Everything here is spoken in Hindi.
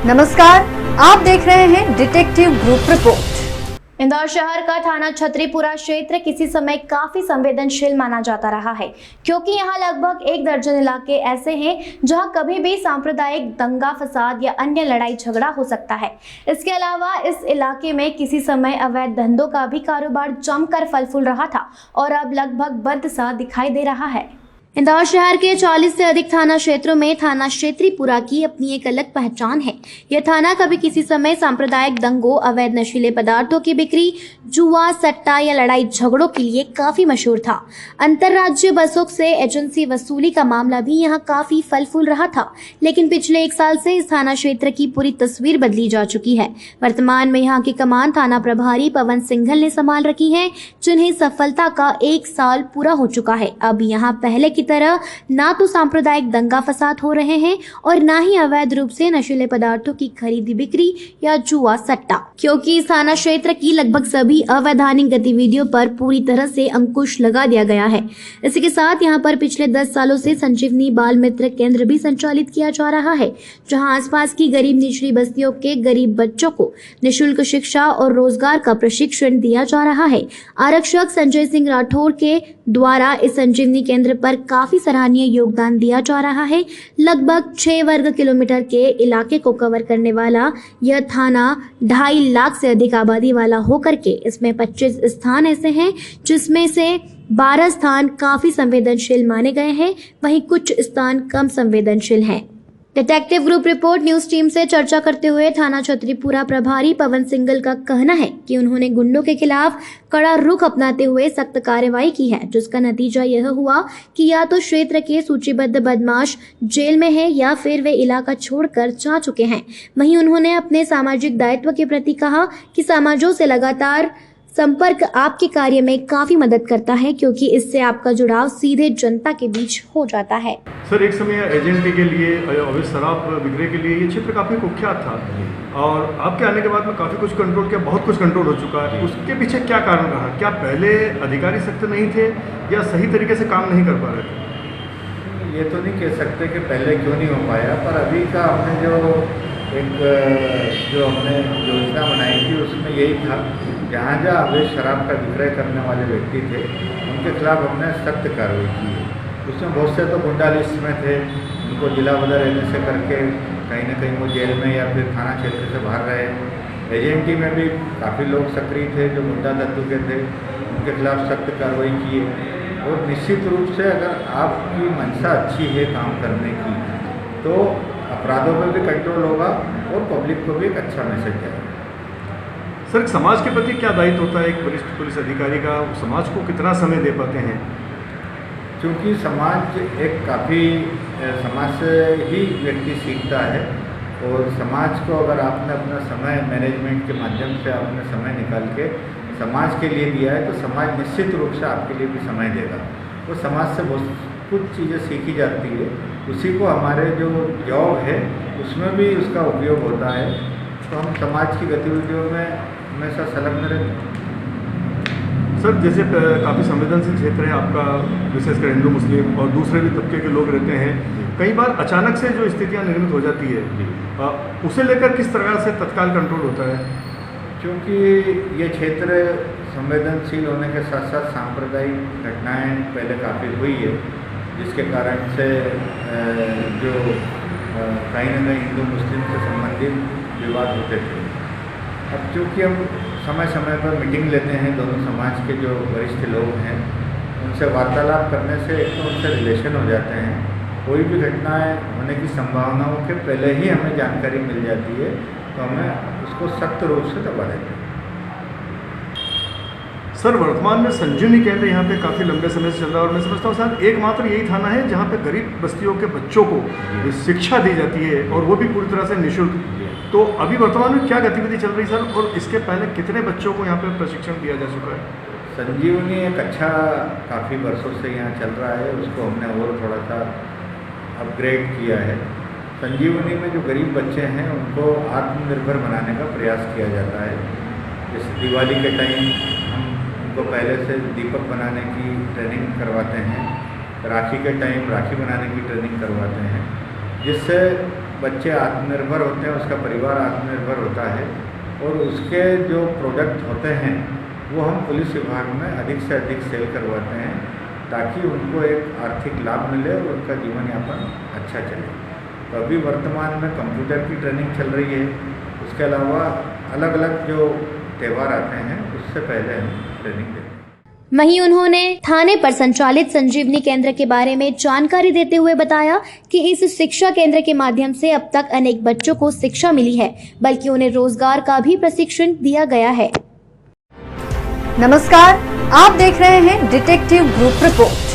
नमस्कार, आप देख रहे हैं डिटेक्टिव ग्रुप रिपोर्ट। इंदौर शहर का थाना छतरीपुरा क्षेत्र किसी समय काफी संवेदनशील माना जाता रहा है, क्योंकि यहाँ लगभग 1 दर्जन इलाके ऐसे हैं जहाँ कभी भी सांप्रदायिक दंगा फसाद या अन्य लड़ाई झगड़ा हो सकता है। इसके अलावा इस इलाके में किसी समय अवैध धंधों का भी कारोबार जमकर फल फूल रहा था और अब लगभग बंद सा दिखाई दे रहा है। इंदौर शहर के 40 से अधिक थाना क्षेत्रों में थाना छतरीपुरा की अपनी एक अलग पहचान है। यह थाना कभी किसी समय सांप्रदायिक दंगों, अवैध नशीले पदार्थों की बिक्री, जुआ, सट्टा या लड़ाई झगड़ों के लिए काफी मशहूर था। अंतर्राज्यीय बसों से एजेंसी वसूली का मामला भी यहाँ काफी फल फूल रहा था, लेकिन पिछले 1 साल से इस थाना क्षेत्र की पूरी तस्वीर बदली जा चुकी है। वर्तमान में यहाँ की कमान थाना प्रभारी पवन सिंघल ने संभाल रखी है, जिन्हें सफलता का 1 साल पूरा हो चुका है। अब यहाँ पहले की तरह ना तो सांप्रदायिक दंगा फसाद हो रहे हैं और ना ही अवैध रूप से नशीले पदार्थों की खरीदी बिक्री या जुआ सट्टा, क्योंकि इस थाना क्षेत्र की लगभग सभी अवैधानिक गतिविधियों पर पूरी तरह से अंकुश लगा दिया गया है। इसी के साथ यहाँ पर पिछले 10 सालों से संजीवनी बाल मित्र केंद्र भी संचालित किया जा रहा है, जहाँ आसपास की गरीब निचली बस्तियों के गरीब बच्चों को निःशुल्क शिक्षा और रोजगार का प्रशिक्षण दिया जा रहा है। आरक्षक संजय सिंह राठौर के द्वारा इस संजीवनी केंद्र पर काफी सराहनीय योगदान दिया जा रहा है। लगभग 6 वर्ग किलोमीटर के इलाके को कवर करने वाला यह थाना 2.5 लाख से अधिक आबादी वाला होकर के इसमें 25 स्थान ऐसे हैं जिसमें से 12 स्थान काफी संवेदनशील माने गए हैं, वहीं कुछ स्थान कम संवेदनशील हैं। Detective group report news team से चर्चा करते हुए थाना छतरीपुरा प्रभारी पवन सिंघल का कहना है कि उन्होंने गुंडों के खिलाफ कड़ा रुख अपनाते हुए सख्त कार्रवाई की है, जिसका नतीजा यह हुआ कि या तो क्षेत्र के सूचीबद्ध बदमाश जेल में है या फिर वे इलाका छोड़कर जा चुके हैं। वहीं उन्होंने अपने सामाजिक दायित्व के प्रति कहा कि समाजों से लगातार संपर्क आपके कार्य में काफी मदद करता है, क्योंकि इससे आपका जुड़ाव सीधे जनता के बीच हो जाता है। सर, एक समय एजेंटी के लिए अवैध शराब विक्रय के लिए ये क्षेत्र काफ़ी कुख्यात था और आपके आने के बाद में काफ़ी कुछ कंट्रोल किया, बहुत कुछ कंट्रोल हो चुका है। उसके पीछे क्या कारण रहा? क्या पहले अधिकारी सख्त नहीं थे या सही तरीके से काम नहीं कर पा रहे थे? ये तो नहीं कह सकते कि पहले क्यों नहीं हो पाया, पर अभी का हमने जो हमने योजना बनाई थी उसमें यही था, जहाँ जहाँ अवैध शराब का विक्रय करने वाले व्यक्ति थे उनके खिलाफ हमने सख्त कार्रवाई की है। उसमें बहुत से तो गुंडा लिस्ट में थे, उनको जिला बदल रहने से करके कहीं ना कहीं वो जेल में या फिर थाना क्षेत्र से बाहर रहे। एजेंटी में भी काफ़ी लोग सक्रिय थे जो गुंडा तत्व के थे, उनके खिलाफ सख्त कार्रवाई की है। और निश्चित रूप से अगर आपकी मंशा अच्छी है काम करने की तो अपराधों पर भी कंट्रोल होगा और पब्लिक को भी एक अच्छा मैसेज जाएगा। सर, समाज के प्रति क्या दायित्व होता है एक वरिष्ठ पुलिस अधिकारी का? समाज को कितना समय दे पाते हैं? क्योंकि समाज से ही व्यक्ति सीखता है और समाज को अगर आपने अपना समय मैनेजमेंट के माध्यम से आपने समय निकाल के समाज के लिए दिया है तो समाज निश्चित रूप से आपके लिए भी समय देगा। तो समाज से बहुत कुछ चीज़ें सीखी जाती है, उसी को हमारे जो जॉब है उसमें भी उसका उपयोग होता है। तो हम समाज की गतिविधियों में हमेशा संलग्न रहते हैं। सर, जैसे काफ़ी संवेदनशील क्षेत्र है आपका, विशेषकर हिंदू मुस्लिम और दूसरे भी तबके के लोग रहते हैं, कई बार अचानक से जो स्थितियां निर्मित हो जाती है उसे लेकर किस तरह से तत्काल कंट्रोल होता है? क्योंकि ये क्षेत्र संवेदनशील होने के साथ साथ सांप्रदायिक घटनाएं पहले काफ़ी हुई है, जिसके कारण से जो कहीं ना कहीं हिंदू मुस्लिम से संबंधित विवाद होते थे। अब चूँकि हम समय समय पर मीटिंग लेते हैं, दोनों समाज के जो वरिष्ठ लोग हैं उनसे वार्तालाप करने से एक तो उनसे रिलेशन हो जाते हैं, कोई भी घटनाएं होने की संभावनाओं के पहले ही हमें जानकारी मिल जाती है, तो हमें उसको सख्त रूप से दबा देते हैं। सर, वर्तमान में संजीवनी केंद्र यहाँ पे काफ़ी लंबे समय से चल रहा है और मैं समझता हूँ सर एकमात्र यही थाना है जहाँ पे गरीब बस्तियों के बच्चों को शिक्षा दी जाती है और वो भी पूरी तरह से निःशुल्क। तो अभी वर्तमान में क्या गतिविधि चल रही है सर, और इसके पहले कितने बच्चों को यहाँ पे प्रशिक्षण दिया जा चुका है? संजीवनी एक अच्छा काफ़ी वर्षों से यहाँ चल रहा है, उसको हमने और थोड़ा सा अपग्रेड किया है। संजीवनी में जो गरीब बच्चे हैं उनको आत्मनिर्भर बनाने का प्रयास किया जाता है। जैसे दिवाली के टाइम हम उनको पहले से दीपक बनाने की ट्रेनिंग करवाते हैं, राखी के टाइम राखी बनाने की ट्रेनिंग करवाते हैं, जिससे बच्चे आत्मनिर्भर होते हैं, उसका परिवार आत्मनिर्भर होता है और उसके जो प्रोडक्ट होते हैं वो हम पुलिस विभाग में अधिक से अधिक सेल करवाते हैं ताकि उनको एक आर्थिक लाभ मिले और उनका जीवन यापन अच्छा चले। तो अभी वर्तमान में कंप्यूटर की ट्रेनिंग चल रही है। उसके अलावा अलग अलग जो त्यौहार आते हैं उससे पहले हम ट्रेनिंग देते हैं। वहीं उन्होंने थाने पर संचालित संजीवनी केंद्र के बारे में जानकारी देते हुए बताया कि इस शिक्षा केंद्र के माध्यम से अब तक अनेक बच्चों को शिक्षा मिली है, बल्कि उन्हें रोजगार का भी प्रशिक्षण दिया गया है। नमस्कार, आप देख रहे हैं डिटेक्टिव ग्रुप रिपोर्ट।